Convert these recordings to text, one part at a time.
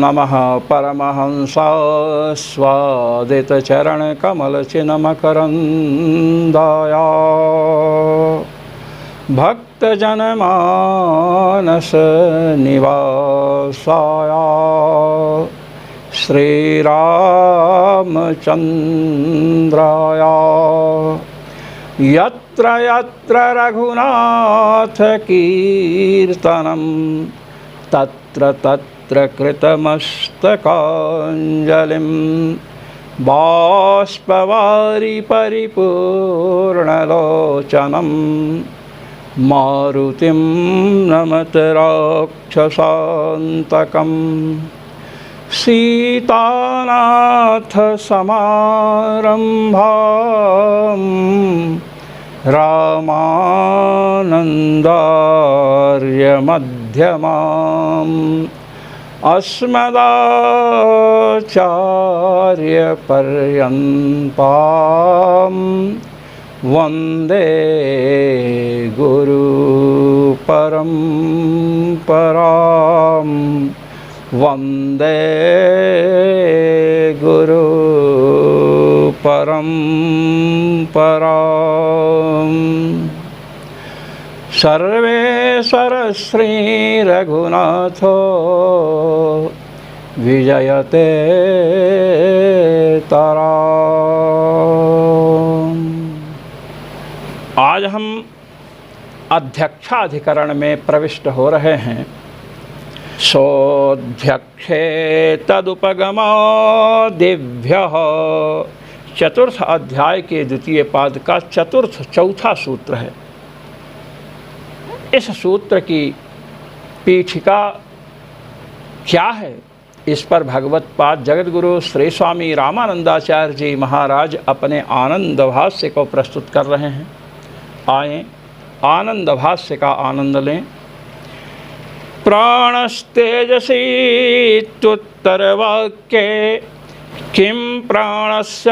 नमः परमहंसाय स्वादितचरणकमलचिन्मकरन्दाय भक्तजनमानसनिवासाय श्रीरामचन्द्राय यत्र यत्र रघुनाथकीर्तनं तत्र तत्र कृतमस्तकाञ्जलिं बाष्पवारि परिपूर्णलोचनं मारुतिं नमत राक्षसान्तकम् सीतानाथसमारम्भां रामानन्दार्यमध्यमाम् अस्मदाचार्यपर्यन्तां वन्दे गुरुपरम्परां वन्दे गुरुपरम्पराम्। सर्वेश्वरश्रीरघुनाथो विजयते तराम्। आज हम अध्यक्षाधिकरण में प्रविष्ट हो रहे हैं। सोऽध्यक्षे तदुपगमादिभ्यः, चतुर्थ अध्याय के द्वितीय पाद का चौथा सूत्र है। इस सूत्र की पीठिका क्या है, इस पर भगवत पाद जगत गुरु श्री स्वामी रामानंदाचार्य जी महाराज अपने आनंद भाष्य को प्रस्तुत कर रहे हैं। आए आनंद भाष्य का आनंद लें। प्राणस्तेजसीत्युत्तरवाक्ये किं प्राणस्य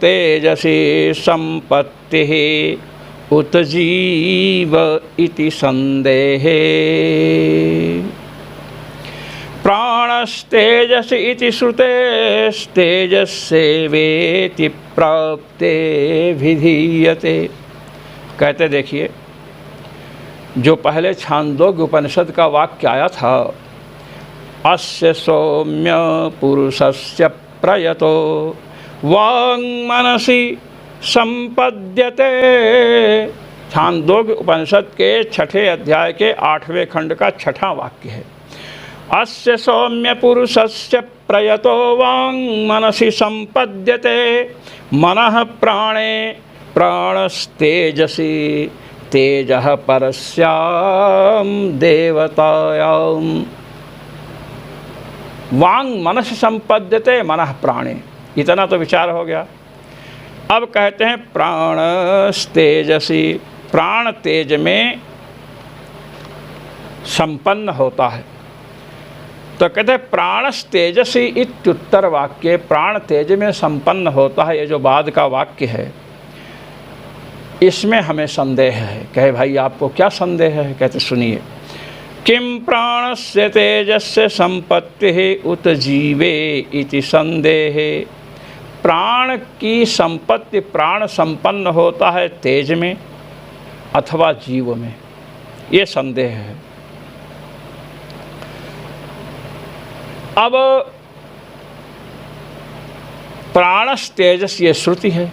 तेजसी संपत्तिः उत जीव इति संदेहे। प्राणस्तेजसी इति श्रुतेस्तेजस्सेवेति प्राप्ते विधीयते। कहते देखिए, जो पहले छांदोग्य उपनिषद का वाक्य आया था, अस्य सौम्य पुरुषस्य प्रयतो वाङ्मनसि संपद्यते, छांदोग्य उपनिषद के छठे अध्याय के 8वें खंड का छठा वाक्य है। अस्य सौम्य पुरुषस्य प्रयतो वाङ्मनसि संपद्यते मनः प्राणे प्राणस्तेजसी तेजः परस्यां देवतायां। वांग मनस संपद्यते मनः प्राणे, इतना तो विचार हो गया। अब कहते हैं प्राणस्तेजसी, प्राण तेज में संपन्न होता है। तो कहते हैं प्राणस्तेजसी इत्युत्तर वाक्य, प्राण तेज में संपन्न होता है, ये जो बाद का वाक्य है इसमें हमें संदेह है। कहे भाई आपको क्या संदेह है? कहते सुनिए। किम प्राणस्य तेजस्य संपत्ति उत जीवे इति संदेहे। प्राण की संपत्ति, प्राण संपन्न होता है तेज में अथवा जीव में, ये संदेह है। अब प्राणस तेजस ये श्रुति है।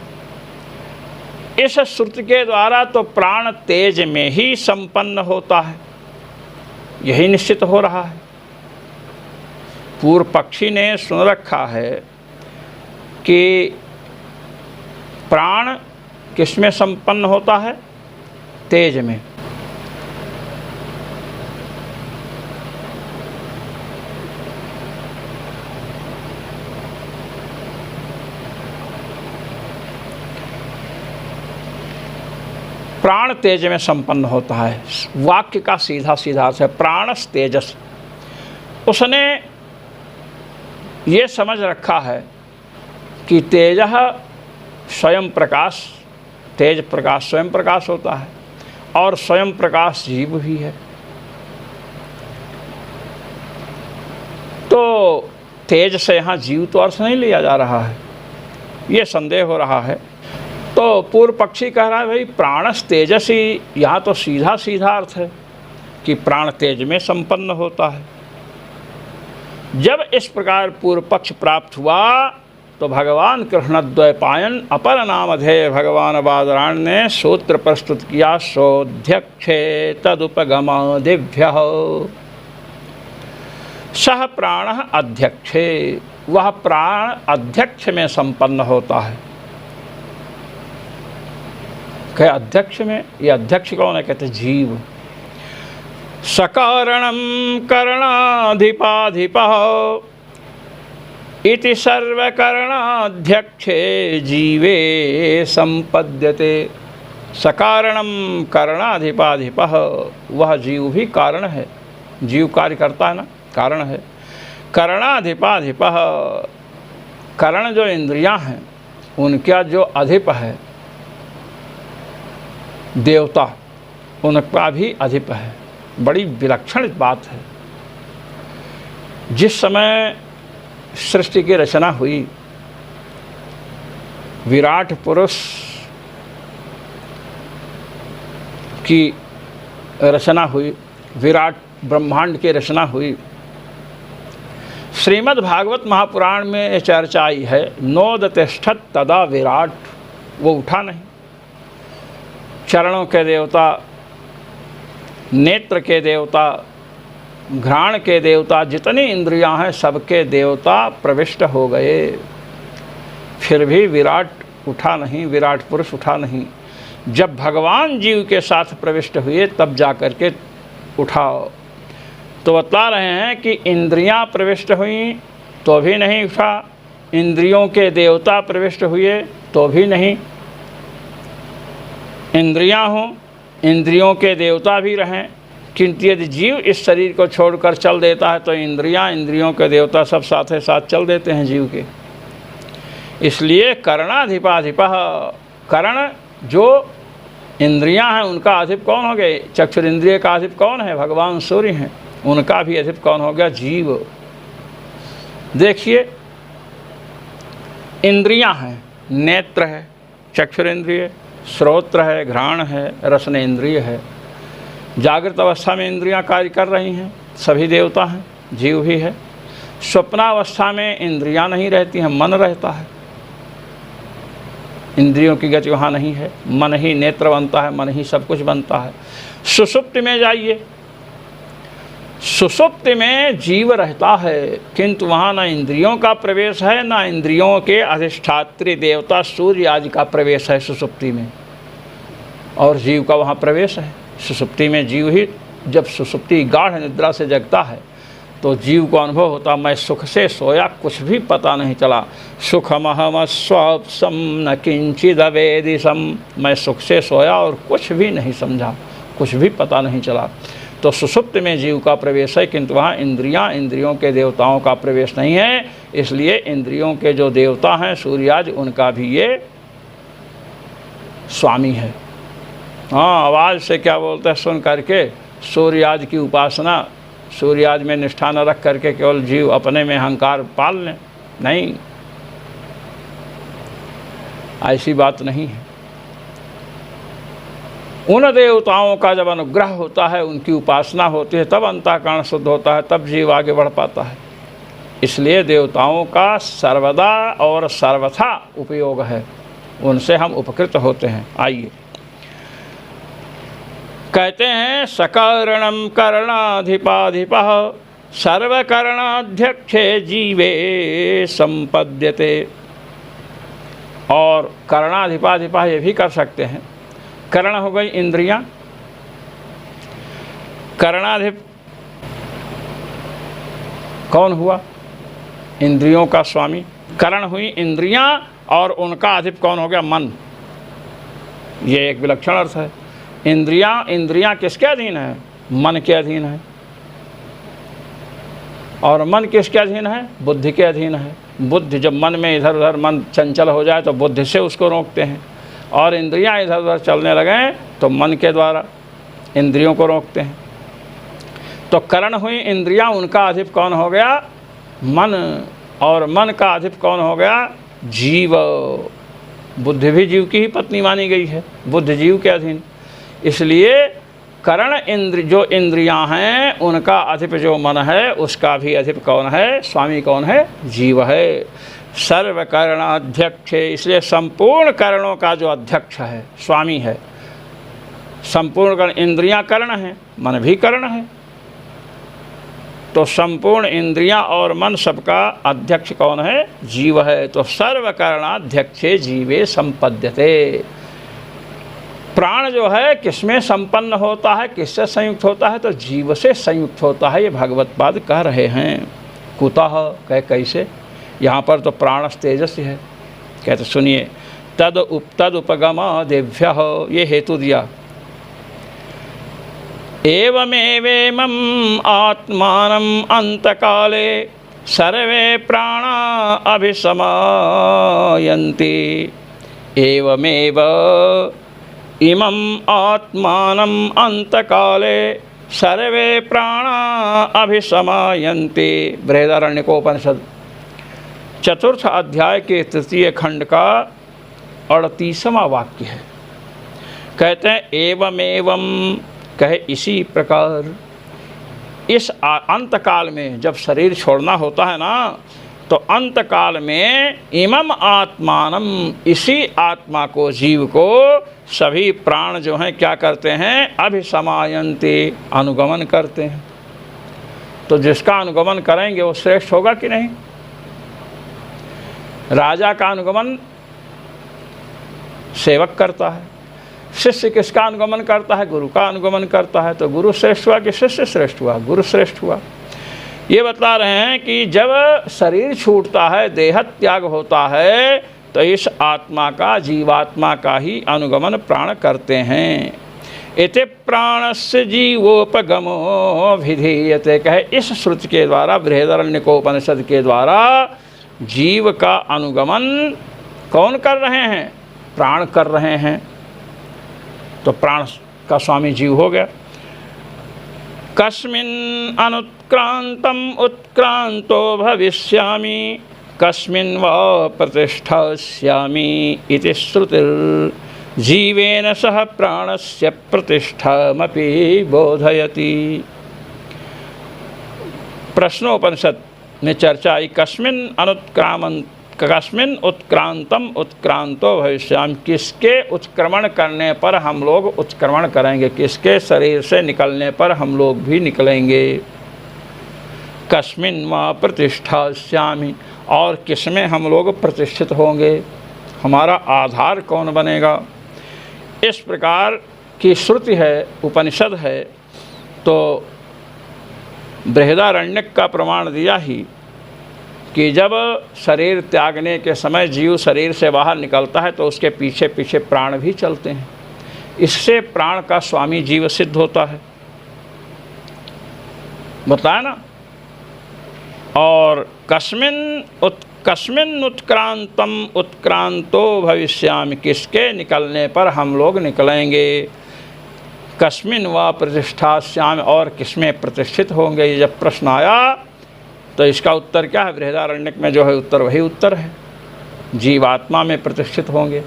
इस श्रुति के द्वारा तो प्राण तेज में ही संपन्न होता है, यही निश्चित हो रहा है। पूर्व पक्षी ने सुन रखा है कि प्राण किस में संपन्न होता है? तेज में। प्राण तेज में संपन्न होता है। वाक्य का सीधा सीधा अर्थ है प्राणस तेजस। उसने ये समझ रखा है कि तेजः स्वयं प्रकाश, तेज प्रकाश स्वयं प्रकाश होता है और स्वयं प्रकाश जीव भी है। तो तो तेज से यहाँ जीव तो अर्थ नहीं लिया जा रहा है, ये संदेह हो रहा है। तो पूर्व पक्षी कह रहा है भाई प्राणस तेजसी, यहाँ तो सीधा सीधा अर्थ है कि प्राण तेज में संपन्न होता है। जब इस प्रकार पूर्व पक्ष प्राप्त हुआ तो भगवान कृष्णद्वैपायन अपर नामधेय भगवान बादरायण ने सूत्र प्रस्तुत किया। सोऽध्यक्षे तदुपगम दिव्य सह प्राण अध्यक्षे, वह प्राण अध्यक्ष में संपन्न होता है। कहे अध्यक्ष में, ये अध्यक्ष कौन है? कहते जीव। सकारणं करणाधिपाधिपः इति सर्वकरणाध्यक्षे जीवे संपद्यते। सकारणं करणाधिपाधिपः, वह जीव भी कारण है, जीव कार्य करता है ना, कारण है। करणाधिपाधिपः, करण जो इंद्रियां हैं उनका जो अधिप है देवता, उनका भी अधिप है। बड़ी विलक्षण बात है। जिस समय सृष्टि की रचना हुई, विराट पुरुष की रचना हुई, विराट ब्रह्मांड की रचना हुई। श्रीमद् भागवत महापुराण में चर्चा आई है, नोदतिष्ठत् तदा विराट, वो उठा नहीं। चरणों के देवता, नेत्र के देवता, घ्राण के देवता, जितनी इंद्रियां हैं सबके देवता प्रविष्ट हो गए, फिर भी विराट उठा नहीं, विराट पुरुष उठा नहीं। जब भगवान जीव के साथ प्रविष्ट हुए तब जाकर के उठाओ। तो बता रहे हैं कि इंद्रियां प्रविष्ट हुई तो भी नहीं उठा, इंद्रियों के देवता प्रविष्ट हुए तो भी नहीं। इंद्रियां हों, इंद्रियों के देवता भी रहें, किंतु यदि जीव इस शरीर को छोड़कर चल देता है तो इंद्रियां, इंद्रियों के देवता सब साथ साथ चल देते हैं जीव के। इसलिए करणाधिपाधिपः, करण जो इंद्रियां हैं उनका अधिप कौन हो गए? चक्षुरिंद्रिय का अधिप कौन है? भगवान सूर्य हैं। उनका भी अधिप कौन हो गया? जीव। देखिए इंद्रियां हैं, नेत्र है, चक्षुरिंद्रिय, श्रोत्र है, घ्राण है, रसन इंद्रिय है। जागृत अवस्था में इंद्रियां कार्य कर रही हैं, सभी देवता हैं, जीव भी है। स्वप्नावस्था में इंद्रियां नहीं रहती हैं, मन रहता है, इंद्रियों की गति वहाँ नहीं है, मन ही नेत्र बनता है, मन ही सब कुछ बनता है। सुषुप्ति में जाइए, सुषुप्ति में जीव रहता है, किंतु वहाँ न इंद्रियों का प्रवेश है, न इंद्रियों के अधिष्ठात्री देवता सूर्य आदि का प्रवेश है सुषुप्ति में, और जीव का वहाँ प्रवेश है। सुषुप्ति में जीव ही, जब सुषुप्ति गाढ़ निद्रा से जगता है तो जीव को अनुभव होता, मैं सुख से सोया, कुछ भी पता नहीं चला। सुखमहम स्वप्सम न किंचिद वेदिसम, मैं सुख से सोया और कुछ भी नहीं समझा, कुछ भी पता नहीं चला। तो सुषुप्त में जीव का प्रवेश है, किंतु वहाँ इंद्रियां, इंद्रियों के देवताओं का प्रवेश नहीं है। इसलिए इंद्रियों के जो देवता हैं सूर्याज, उनका भी ये स्वामी है। हाँ, आवाज़ से क्या बोलते हैं सुन करके सूर्याज की उपासना, सूर्याज में निष्ठा न रख करके केवल जीव अपने में अहंकार पाल लें, नहीं, ऐसी बात नहीं है। उन देवताओं का जब अनुग्रह होता है, उनकी उपासना होती है, तब अंतःकरण शुद्ध होता है, तब जीव आगे बढ़ पाता है। इसलिए देवताओं का सर्वदा और सर्वथा उपयोग है, उनसे हम उपकृत होते हैं। आइए कहते हैं, सकारणं करणाधिपाधिपः सर्वकरणाध्यक्षे जीवे संपद्यते। और करणाधिपाधिपः ये भी कर सकते हैं। करण हो गई इंद्रियां, करणाधिप कौन हुआ? इंद्रियों का स्वामी। करण हुई इंद्रियां और उनका अधिप कौन हो गया? मन। ये एक विलक्षण अर्थ है। इंद्रियां किसके अधीन है? मन के अधीन है। और मन किसके अधीन है? बुद्धि के अधीन है। बुद्धि जब मन में इधर उधर मन चंचल हो जाए तो बुद्धि से उसको रोकते हैं, और इंद्रियां इधर उधर चलने लगें तो मन के द्वारा इंद्रियों को रोकते हैं। तो करण हुई इंद्रियां, उनका अधिप कौन हो गया? मन, और मन का अधिप कौन हो गया? जीव। बुद्धि भी जीव की ही पत्नी मानी गई है, बुद्धि जीव के अधीन। इसलिए करण इंद्र, जो इंद्रियां हैं उनका अधिप जो मन है उसका भी अधिप कौन है? स्वामी कौन है? जीव है। सर्व करणाध्यक्ष, इसलिए संपूर्ण करणों का जो अध्यक्ष है स्वामी है। संपूर्ण करण, इंद्रियां करण हैं, मन भी करण है, तो संपूर्ण इंद्रियां और मन सबका अध्यक्ष कौन है? जीव है। तो सर्व करणाध्यक्षे जीवे संपद्यते। प्राण जो है किसमें संपन्न होता है, किससे संयुक्त होता है? तो जीव से संयुक्त होता है। ये भागवत पाद कह रहे हैं। कुतः, कह कैसे? यहाँ पर तो प्राणस तेजस्य है। कहते सुनिए, तद उपगम देभ्य, ये हेतु दिया। एवमेवेमं आत्मानं अंतकाले सर्वे प्राणा अभिसमायन्ति। एवमेव इमं आत्मानं अंतकाले सर्वे प्राणा अभिसमायन्ति। बृहदारण्यकोपनिषद 4th अध्याय के 3 खंड का 38वां वाक्य है। कहते हैं एवमेवं, कहे इसी प्रकार। इस अंतकाल में जब शरीर छोड़ना होता है ना, तो अंतकाल में इमम आत्मानम, इसी आत्मा को, जीव को सभी प्राण जो हैं क्या करते हैं? अभिसमायन्ते, अनुगमन करते हैं। तो जिसका अनुगमन करेंगे वो श्रेष्ठ होगा कि नहीं? राजा का अनुगमन सेवक करता है, शिष्य किसका अनुगमन करता है? गुरु का अनुगमन करता है। तो गुरु श्रेष्ठ हुआ कि शिष्य श्रेष्ठ हुआ? गुरु श्रेष्ठ हुआ। ये बता रहे हैं कि जब शरीर छूटता है, देह त्याग होता है, तो इस आत्मा का, जीवात्मा का ही अनुगमन प्राण करते हैं। इति प्राणस्य जीवोपगमो विधीयते, कहे इस श्रुति के द्वारा, बृहदारण्यकोपनिषद के द्वारा जीव का अनुगमन कौन कर रहे हैं? प्राण कर रहे हैं। तो प्राण का स्वामी जीव हो गया। कस्मिन् अनुत्क्रांतम उत्क्रांतो भविष्यामि, कस्मिन् वा प्रतिष्ठास्यामि इति श्रुतिर् जीवेन सह प्राणस्य प्रतिष्ठामपि बोधयति। प्रश्नोपनिषद में चर्चा आई। कस्मिन् उत्क्रांतम उत्क्रांतो भविष्यामि, किसके उत्क्रमण करने पर हम लोग उत्क्रमण करेंगे, किसके शरीर से निकलने पर हम लोग भी निकलेंगे। कस्मिन् वा प्रतिष्ठास्यामि, और किसमें हम लोग प्रतिष्ठित होंगे, हमारा आधार कौन बनेगा। इस प्रकार की श्रुति है, उपनिषद है। तो बृहदारण्यक का प्रमाण दिया ही कि जब शरीर त्यागने के समय जीव शरीर से बाहर निकलता है तो उसके पीछे पीछे प्राण भी चलते हैं। इससे प्राण का स्वामी जीव सिद्ध होता है, बताया ना। और कस्मिन् उत्क्रांतम उत्क्रांतो भविष्यामि, किसके निकलने पर हम लोग निकलेंगे। कस्मिन् वा प्रतिष्ठास्यामि, और किसमें प्रतिष्ठित होंगे। ये जब प्रश्न आया तो इसका उत्तर क्या है? बृहदारण्यक में जो है उत्तर वही उत्तर है, जीवात्मा में प्रतिष्ठित होंगे।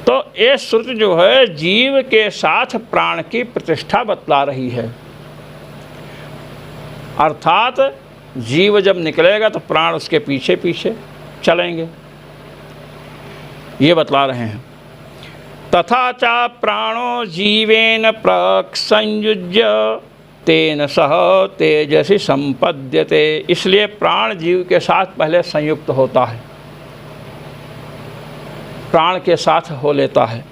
तो ये श्रुति जो है जीव के साथ प्राण की प्रतिष्ठा बतला रही है। अर्थात जीव जब निकलेगा तो प्राण उसके पीछे पीछे चलेंगे, ये बतला रहे हैं। तथा च प्राणो जीवेन प्राक् संयुज्य तेन सह तेजसी संपद्यते, इसलिए प्राण जीव के साथ पहले संयुक्त होता है, प्राण के साथ हो लेता है।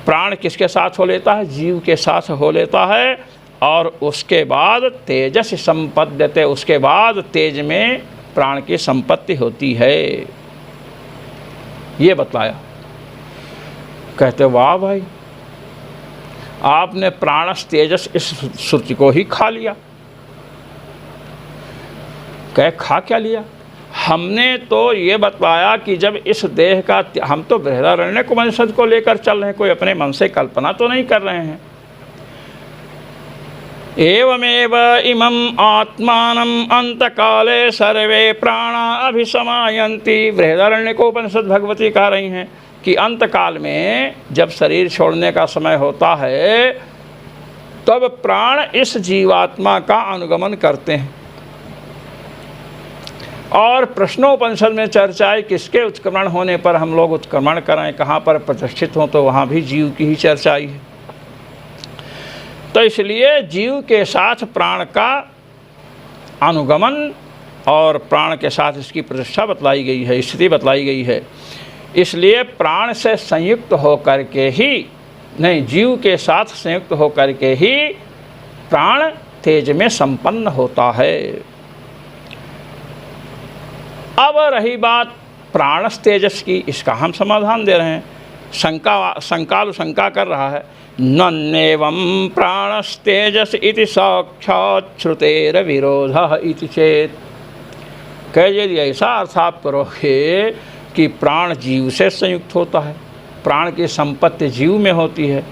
प्राण किसके साथ हो लेता है? जीव के साथ हो लेता है। और उसके बाद तेजसी संपद्यते, उसके बाद तेज में प्राण की संपत्ति होती है, ये बतलाया। कहते वाह भाई, आपने प्राणस तेजस इस श्रुति को ही खा लिया। कह खा क्या लिया? हमने तो ये बतलाया कि जब इस देह का, हम तो बृहदारण्यकोपनिषद को लेकर चल रहे हैं, कोई अपने मन से कल्पना तो नहीं कर रहे हैं। एवमेव इमम् आत्मानम् अंतकाले सर्वे प्राणा अभिसमायन्ति। बृहदारण्यकोपनिषद भगवती कह रही हैं कि अंतकाल में जब शरीर छोड़ने का समय होता है तब प्राण इस जीवात्मा का अनुगमन करते हैं। और प्रश्नोपनिषद में चर्चा है किसके उत्क्रमण होने पर हम लोग उत्क्रमण करें, कहाँ पर प्रतिष्ठित हों, तो वहाँ भी जीव की ही चर्चा आई है। तो इसलिए जीव के साथ प्राण का अनुगमन और प्राण के साथ इसकी प्रतिष्ठा बतलाई गई है, स्थिति बतलाई गई है। इसलिए प्राण से संयुक्त होकर के ही, नहीं, जीव के साथ संयुक्त होकर के ही प्राण तेज में संपन्न होता है। अब रही बात प्राणस तेजस की, इसका हम समाधान दे रहे हैं। शंका कर रहा है, नन्नेवं प्राणस तेजस इति साक्षात् श्रुतेर विरोधः इति चेत। कह यदि ऐसा अर्थ आप करोगे कि प्राण जीव से संयुक्त होता है, प्राण की संपत्ति जीव में होती है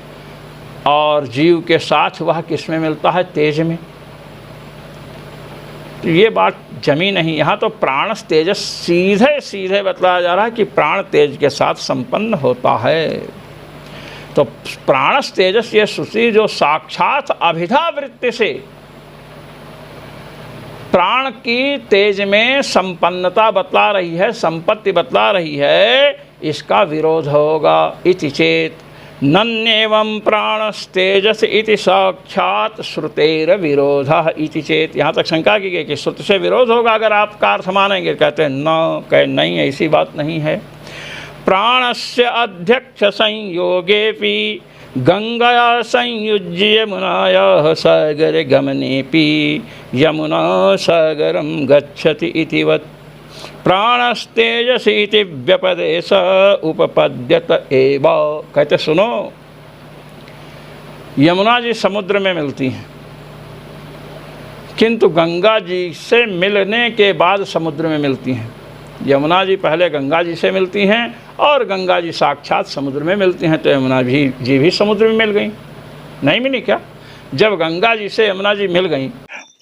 और जीव के साथ वह किस में मिलता है, तेज में, तो ये बात जमी नहीं। यहाँ तो प्राणस तेजस सीधे सीधे बतलाया जा रहा है कि प्राण तेज के साथ संपन्न होता है। तो प्राणस तेजस ये श्रुति जो साक्षात अभिधा वृत्ति से प्राण की तेज में संपन्नता बतला रही है, संपत्ति बतला रही है, इसका विरोध होगा। इति चेत नन्नेवं प्राणस्तेजस इति साक्षात श्रुतेर विरोधः इति चेत। यहाँ तक शंका की गई कि श्रुति से विरोध होगा अगर आप का अर्थ मानेंगे। कहते हैं न, कह नहीं, ऐसी बात नहीं है। प्राणस्य अध्यक्ष संयोगेपि गंगया संयुज्य यमुनायाः सागरे गमनेपि यमुना सागरं गच्छति इतिवत् प्राणस्तेजस इति व्यपदेश उपपद्यत एव। कहते सुनो, यमुना जी समुद्र में मिलती हैं, किंतु गंगा जी से मिलने के बाद समुद्र में मिलती हैं। यमुना जी पहले गंगा जी से मिलती हैं और गंगा जी साक्षात समुद्र में मिलती हैं, तो यमुना जी भी समुद्र में मिल गई। नहीं मिली क्या? जब गंगा जी से यमुना जी मिल गई,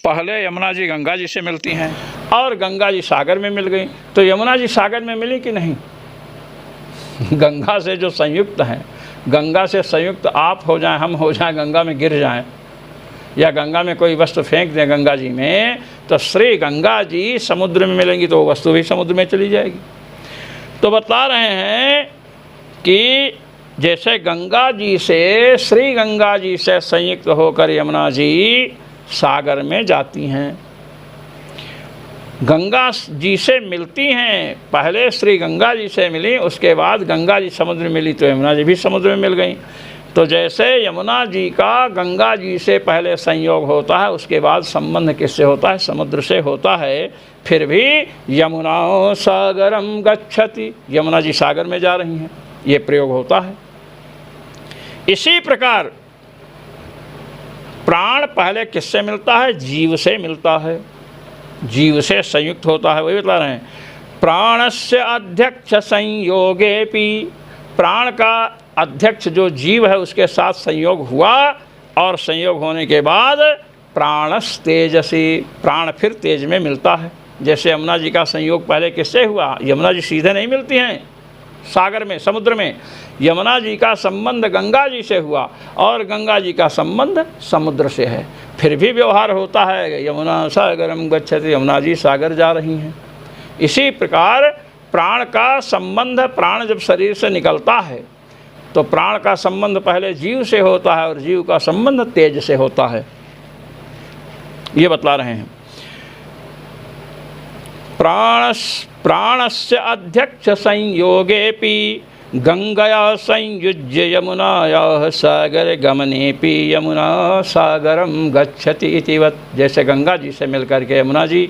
पहले यमुना जी गंगा जी से मिलती हैं और गंगा जी सागर में मिल गई, तो यमुना जी सागर में मिली कि नहीं? गंगा से जो संयुक्त हैं, गंगा से संयुक्त आप हो जाएं, हम हो जाएं, गंगा में गिर जाएं या गंगा में कोई वस्तु फेंक दें गंगा जी में, तो श्री गंगा जी समुद्र में मिलेंगी तो वो वस्तु भी समुद्र में चली जाएगी। तो बता रहे हैं कि जैसे गंगा जी से, श्री गंगा जी से संयुक्त होकर यमुना जी सागर में जाती हैं, गंगा जी से मिलती हैं, पहले श्री गंगा जी से मिली, उसके बाद गंगा जी समुद्र में मिली तो यमुना जी भी समुद्र में मिल गई। तो जैसे यमुना जी का गंगा जी से पहले संयोग होता है, उसके बाद संबंध किससे होता है? समुद्र से होता है। फिर भी यमुना सागरम गच्छति, यमुना जी सागर में जा रही हैं, ये प्रयोग होता है। इसी प्रकार प्राण पहले किससे मिलता है? जीव से मिलता है, जीव से संयुक्त होता है। वही बता रहे हैं, प्राणस्य अध्यक्ष संयोगेपि, प्राण का अध्यक्ष जो जीव है उसके साथ संयोग हुआ और संयोग होने के बाद प्राणस तेजसी, प्राण फिर तेज में मिलता है। जैसे यमुना जी का संयोग पहले किससे हुआ? यमुना जी सीधे नहीं मिलती हैं सागर में, समुद्र में। यमुना जी का संबंध गंगा जी से हुआ और गंगा जी का संबंध समुद्र से है, फिर भी व्यवहार होता है। यमुना सागरम गच्छति, यमुना जी सागर जा रही हैं। इसी प्रकार प्राण का संबंध, प्राण जब शरीर से निकलता है तो प्राण का संबंध पहले जीव से होता है और जीव का संबंध तेज से होता है, ये बतला रहे हैं। प्राणस्य अध्यक्ष संयोगेपि गंगया संयुज्य यमुनायाः सागरे गमनेपि यमुना सागरम गच्छति इतिवत्। जैसे गंगा जी से मिलकर के यमुना जी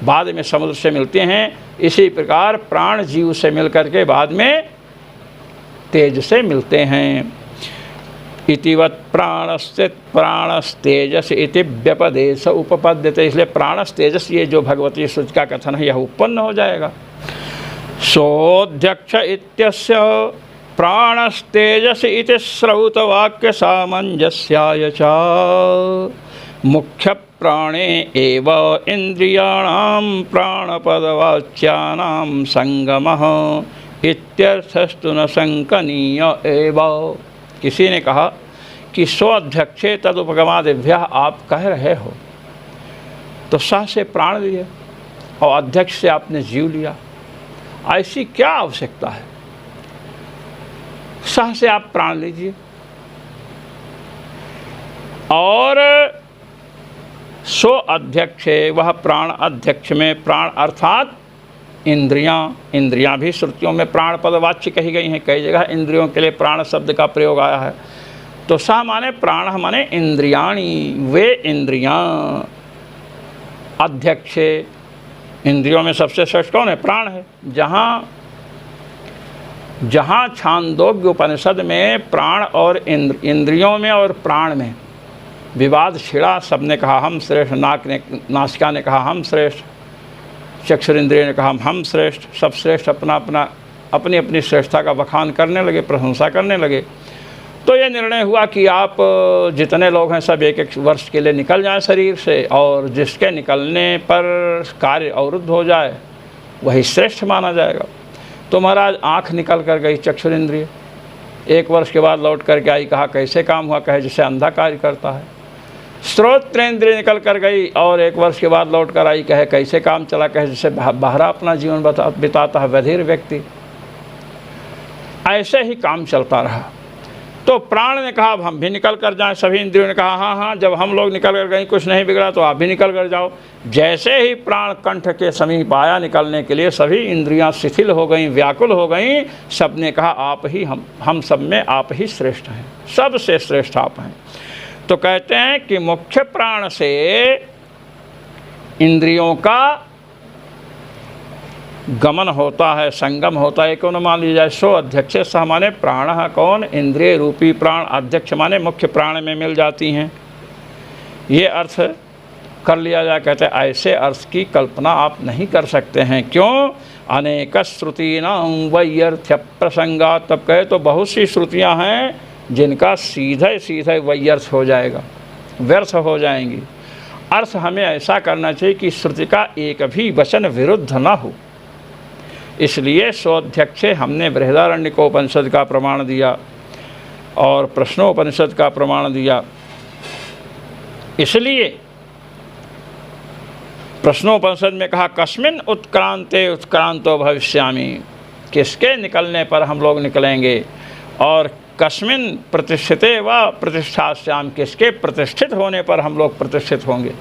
बाद में समुद्र से मिलते हैं, इसी प्रकार प्राण जीव से मिलकर के बाद में तेज से मिलते हैं। इतिवत् प्राणस्तेजस इति व्यपदेश उपपद्यते। इसलिए प्राणस्तेजस, ये जो भगवती श्रुति का कथन है, यह उत्पन्न हो जाएगा। सोऽध्यक्ष इत्यस्य प्राणस्तेजस इति श्रौतवाक्य सामंजस्याय च। मुख्य प्राणे एव इंद्रियाणां प्राणपदवाच्यानां संगमः इत्यर्थस्तु न शंकनीय एव। किसी ने कहा कि स्वाध्यक्षे तदुपगमादिभ्य आप कह रहे हो तो स से प्राण लिए और अध्यक्ष से आपने जीव लिया, ऐसी क्या आवश्यकता है? स से आप प्राण लीजिए और सो अध्यक्ष है, वह प्राण अध्यक्ष में प्राण अर्थात इंद्रियां भी श्रुतियों में प्राण पदवाच्य कही गई हैं, कई जगह इंद्रियों के लिए प्राण शब्द का प्रयोग आया है। तो सा माने प्राण माने इंद्रियाणी, वे इंद्रियां। अध्यक्ष इंद्रियों में सबसे श्रेष्ठ कौन है? प्राण है। जहाँ छांदोग्य उपनिषद में प्राण और इंद्रियों में और प्राण में विवाद छिड़ा, सबने कहा हम श्रेष्ठ, नासिका ने कहा हम श्रेष्ठ, चक्षुरेंद्रिय ने कहा हम श्रेष्ठ, सब श्रेष्ठ अपनी अपनी श्रेष्ठता का बखान करने लगे, प्रशंसा करने लगे। तो ये निर्णय हुआ कि आप जितने लोग हैं सब एक एक वर्ष के लिए निकल जाएं शरीर से, और जिसके निकलने पर कार्य अवरुद्ध हो जाए वही श्रेष्ठ माना जाएगा। तो महाराज आँख निकल कर गई चक्षुरेंद्रिय, 1 वर्ष के बाद लौट करके आई, कहा कैसे काम हुआ? कहे जैसे अंधा कार्य करता है। श्रोत्रेंद्रिय निकल कर गई और 1 वर्ष के बाद लौट कर आई, कहे कैसे काम चला? कहे जैसे बाहर अपना जीवन बिताता है बधिर व्यक्ति। ऐसे ही काम चलता रहा। तो प्राण ने कहा अब हम भी निकल कर जाएं, सभी इंद्रियों ने कहा हाँ हाँ, जब हम लोग निकल कर गए कुछ नहीं बिगड़ा तो आप भी निकल कर जाओ। जैसे ही प्राण कंठ के समीप आया निकलने के लिए, सभी इंद्रियां शिथिल हो गईं, व्याकुल हो गईं। सब ने कहा आप ही हम सब में आप ही श्रेष्ठ हैं, सबसे श्रेष्ठ आप हैं। तो कहते हैं कि मुख्य प्राण से इंद्रियों का गमन होता है, संगम होता है। कौन मान लिया जाए? सो अध्यक्ष सह माने प्राण कौन? इंद्रिय रूपी प्राण, अध्यक्ष माने मुख्य प्राण में मिल जाती हैं। ये अर्थ कर लिया जाए। कहते हैं ऐसे अर्थ की कल्पना आप नहीं कर सकते हैं। क्यों? अनेक श्रुतीनां वैयर्थ्य प्रसंगा। तब कहे तो बहुत सी श्रुतियाँ हैं जिनका सीधे सीधे वैयर्थ हो जाएगा, व्यर्थ हो जाएंगी। अर्थ हमें ऐसा करना चाहिए कि श्रुति का एक भी वचन विरुद्ध न हो। इसलिए स्वध्यक्षे हमने बृहदारण्यकोपनिषद का प्रमाण दिया और प्रश्नोपनिषद का प्रमाण दिया। इसलिए प्रश्नोपनिषद में कहा कस्मिन् उत्क्रांते उत्क्रांतो भविष्यामि, किसके निकलने पर हम लोग निकलेंगे, और कस्मिन् प्रतिष्ठिते व प्रतिष्ठास्यामि, किसके प्रतिष्ठित होने पर हम लोग प्रतिष्ठित होंगे।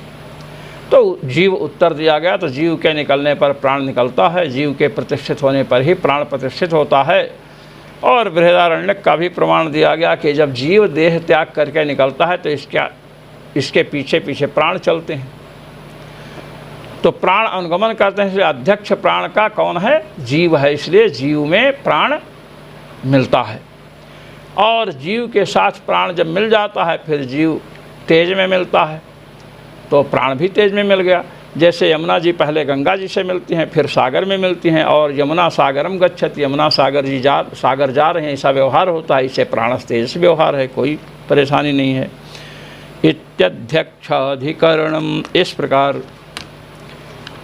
तो जीव उत्तर दिया गया। तो जीव के निकलने पर प्राण निकलता है, जीव के प्रतिष्ठित होने पर ही प्राण प्रतिष्ठित होता है। और बृहदारण्यक का भी प्रमाण दिया गया कि जब जीव देह त्याग करके निकलता है तो इसके पीछे पीछे प्राण चलते हैं। तो प्राण अनुगमन करते हैं। इसलिए अध्यक्ष प्राण का कौन है? जीव है। इसलिए जीव में प्राण मिलता है और जीव के साथ प्राण जब मिल जाता है फिर जीव तेज में मिलता है, तो प्राण भी तेज में मिल गया। जैसे यमुना जी पहले गंगा जी से मिलती हैं, फिर सागर में मिलती हैं, और यमुना सागरम गच्छति, यमुना सागर जा रहे हैं, ऐसा व्यवहार होता है। इसे प्राण तेज से व्यवहार है, कोई परेशानी नहीं है। इत्यध्यक्षाधिकरणम। इस प्रकार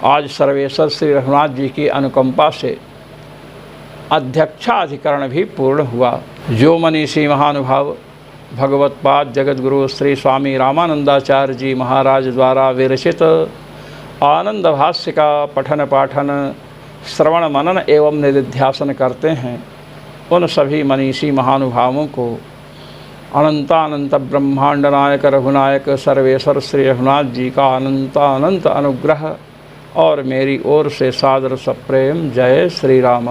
आज सर्वेश्वर श्री रघुनाथ जी की अनुकंपा से अध्यक्षाधिकरण भी पूर्ण हुआ। जो मनीषी महानुभाव भगवत्पाद जगतगुरु श्री स्वामी रामानंदाचार्य जी महाराज द्वारा विरचित आनंद भाष्य का पठन पाठन श्रवण मनन एवं निधिध्यासन करते हैं, उन सभी मनीषी महानुभावों को अनंतानंत ब्रह्मांड नायक रघुनायक सर्वेश्वर श्री रघुनाथ जी का अनंतानंत अनुग्रह और मेरी ओर से सादर सप्रेम जय श्री राम।